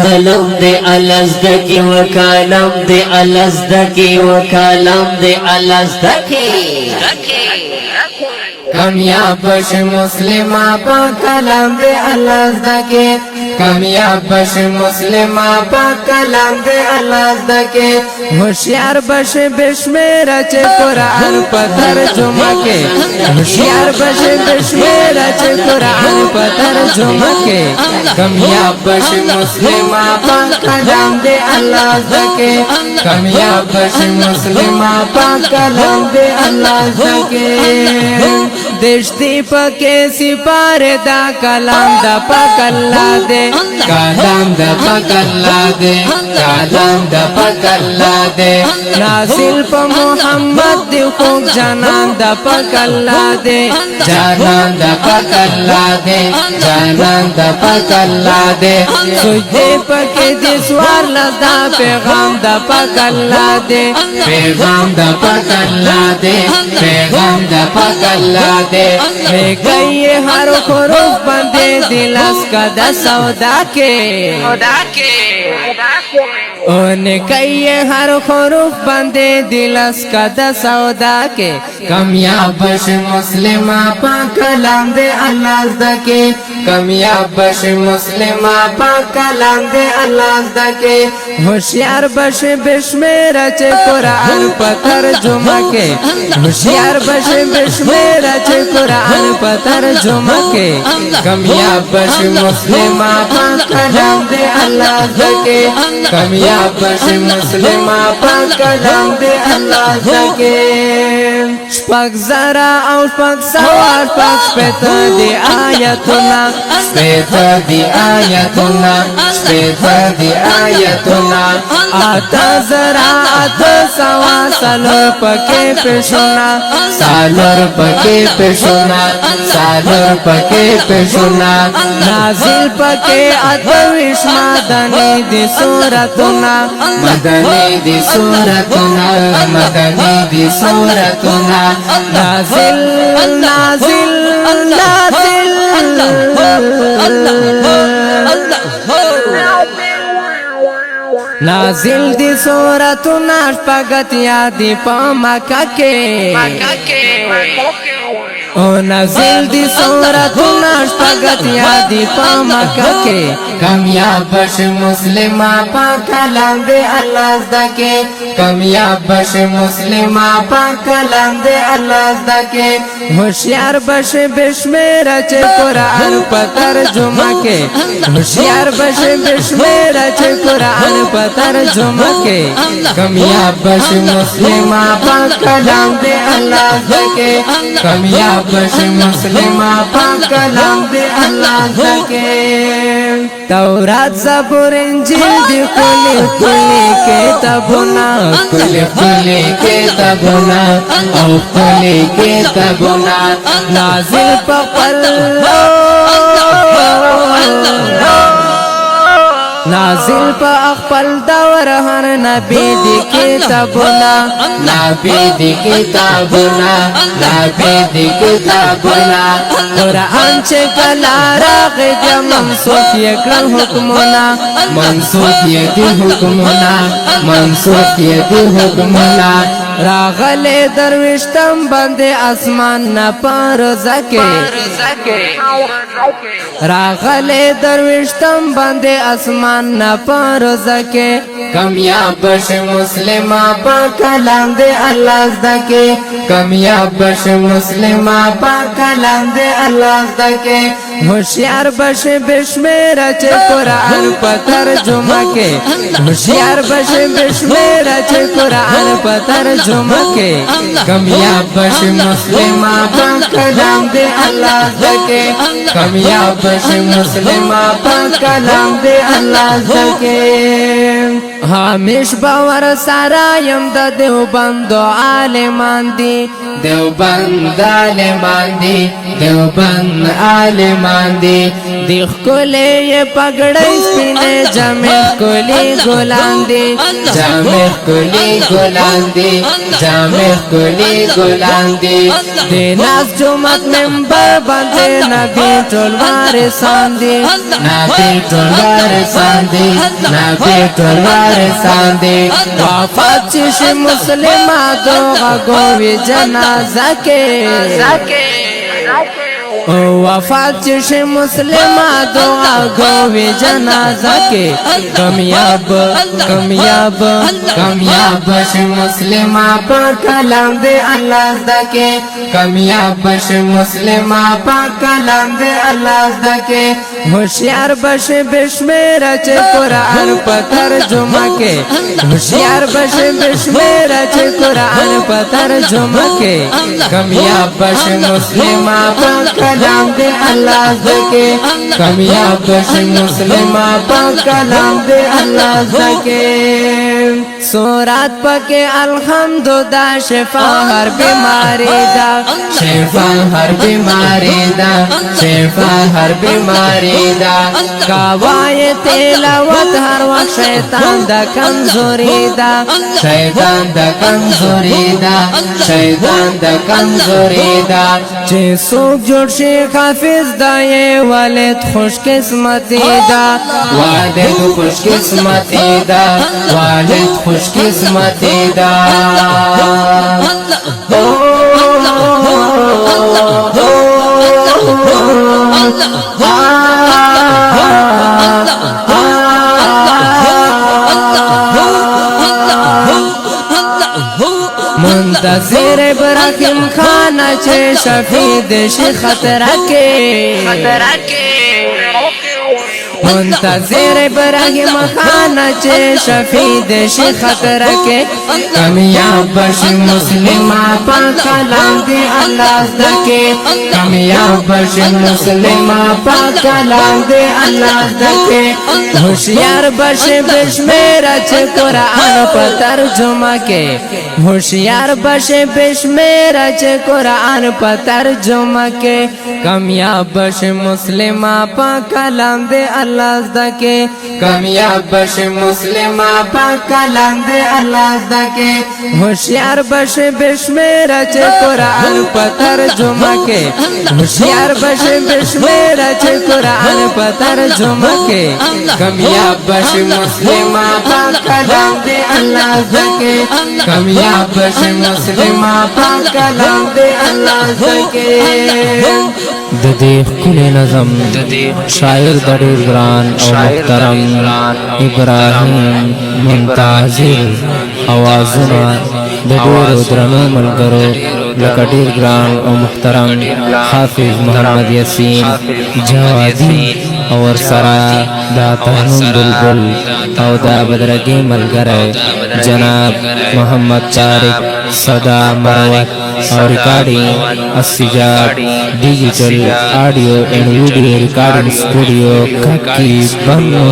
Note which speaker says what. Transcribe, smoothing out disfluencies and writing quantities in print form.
Speaker 1: کلم دے الازدکی و کلم دے الازدکی و کلم دے الازدکی
Speaker 2: کامیاب بش مسلمہ پا کلام دے اللہ زدکے کامیاب بش مسلمہ پا کلام دے اللہ زدکے ہوشیار بش بشمیرہ چے قرآن پا ترجمہ کے ہوشیار بش بشمیرہ چے قرآن پا ترجمہ کے کامیاب بش مسلمہ پا کلام دے اللہ زدکے کامیاب بش مسلمہ پا کلام دے اللہ زدکے دشتی پکے سپارے دا کلام دا پاک اللہ دے کلام دا پاک اللہ دے کلام دا پاک اللہ دے نازل پا محمد دی خوک جانان دا پاک اللہ دے جانان دا پاک اللہ دے جانان دا پاک اللہ دے سجدے پکے دی سوار لزدہ پیغام دا پاک اللہ دے پیغام دا پاک اللہ دے پیغام دا پاک اللہ دے میں گئی ہر خروف بندے دلس کا دا سودا کے انہیں کئی ہر خروف بندے دلس کا دا سودا کے کامیاب بش مسلمہ پا کلام دے اللہ زدکے کامیاب بش مسلمہ پا کلام دے اللہ زدکے ہوشیار بش بشمیرہ چے قرآن پا ترجمہ کے ہوشیار بش بشمیرہ چے قرآن پا ترجمہ کے کامیاب بش مسلمہ پا کلام دے اللہ زدکے کامیاب بش مسلمہ پا کلام دے اللہ زدکے شپک زرا او شپک سوار شپک شپیتا دی آیتنا شپیتا دی آیتنا شپیتا دی آیتنا آتا زرا آتا سوا سالور پکے پیشونا سالور پکے پیشونا سالور پکے پیشونا نازل پکے اتویش مدنی دی سورتنا مدنی دی سورتنا مدنی دی سورتنا نازل نازل نازل نازل دی سورتنا شپگت یادی پا مکہ کے او نازل دی سورتنا شپگت یادی پا مکہ کے کامیاب بش مسلمہ پا کلام دے اللہ زدکے کامیاب بش مسلمہ پا کلام دے اللہ زدکے ہوشیار بش بشمیرہ چے قرآن پا ترجمہ کے ہوشیار بش بشمیرہ چے قرآن پا ترجمہ کے کامیاب بش مسلمہ پا کلام دے اللہ زدکے کامیاب بش مسلمہ پا کلام دے اللہ زدکے تورات زبور انجیل دی کلی کلی کتابنا کلی کلی کتابنا او کلی کتابنا نازل پا قلو نازل پا اخپل دور ہر نبی دی کتابنا نبی دی کتابنا نبی دی کتابنا قرآن چے کلا راغ دیا منسوخ یکرن حکمنا منسوخ یدی حکمنا منسوخ یدی حکمنا راغلے دروشتم بندے آسمان نا پاروزہ کے راغلے دروشتم بندے آسمان نا پاروزہ کے کامیاب بش مسلمہ پا کلام دے اللہ زدکے کامیاب بش مسلمہ پا کلام دے اللہ زدکے ہوشیار بش بشمیرہ چے قرآن پا ترجمہ کے ہوشیار بش بشمیرہ چے قرآن پا ترجمہ کے کامیاب بش مسلمہ پا کلام دے اللہ زدکے کامیاب بش مسلمہ پا کلام دے اللہ زدکے همیش باور سره یم د دیوبند عالمان دي دیوبند عالمان دي دیوبند عالمان دي دی خکولے پگڑی سپینے جامع خکولی گلان دی جامع خکولی گلان دی جامع خکولی گلان دی دی ناس جمعت ممبر بندے نبی ٹول وارثان دی نبی ٹول وارثان دی نبی ټول وارثان دي وفات شي مسلمانو غوي جنازه کې وفات شي مسلمانو غوي جنازه کې کامیاب کامیاب کامیاب شي مسلمان په کلام دې الله زکه کامیاب شي مسلمان په کلام دې الله زکه ہوشیار بش بشمیر چه قرآن پا ترجمہ کے ہوشیار بش بشمیر چه قرآن پا ترجمہ کے کامیاب بش مسلمہ پا کلام دے اللہ زکے کامیاب بش مسلمہ پا کلام دے اللہ زکے سورات پاکے الحمد دا شفا ہر بیماری دا شفا ہر بیماری دا شفا ہر بیماری دا کاوائے تلاوت ہر وقت شیطان دا کمزوری دا شیطان دا کمزوری دا شیطان دا کمزوری دا چه سوک جوڑ شیخ حافظ دا یہ والد خوش قسمتی دا والد خوش قسمتی دا والد خوش قسمتی دا منتظر ابراہیم خانہ چے شفید شی خطرہ کے منتظر ابراہیم خانہ چے شفید شی خطرہ کے کامیاب بش مسلمہ پا کلام دے اللہ زکے کامیاب بش مسلمہ پا کلام دے اللہ زکے ہوشیار بش بشمیر چے قرآن پا ترجمہ کے ہوشیار بش بشمیر چے قرآن پا ترجمہ کے کامیاب بش مسلمہ پا کلام دے اللہ زکے کامیاب بش مسلمہ پا کلام دے اللہ زکے ہوشیار بش بشمیر چے قرآن پا ترجمہ کے ہوشیار بش بشمیر چے قرآن پا ترجمہ کے کامیاب بش مسلمہ پا کلام دے اللہ زکے کامیاب بش مسلمہ پا کلام دے اللہ زکے
Speaker 1: ددی خکولے نظم شاعر دڑی گران او محترم ابراہیم منتظر اوازونہ ددور درنو ملگرو لکڑیر گران او محترم حافظ محمد یاسین جوادی اور سرا دا تہنم بلبل او دا بدرگی ملگرے جناب محمد طارق سادہ مروت اور ریکارڈنگ السجاد ڈیجیٹل آڈیو اینڈ ویڈیو ریکارڈنگ اسٹوڈیو کھکی بنو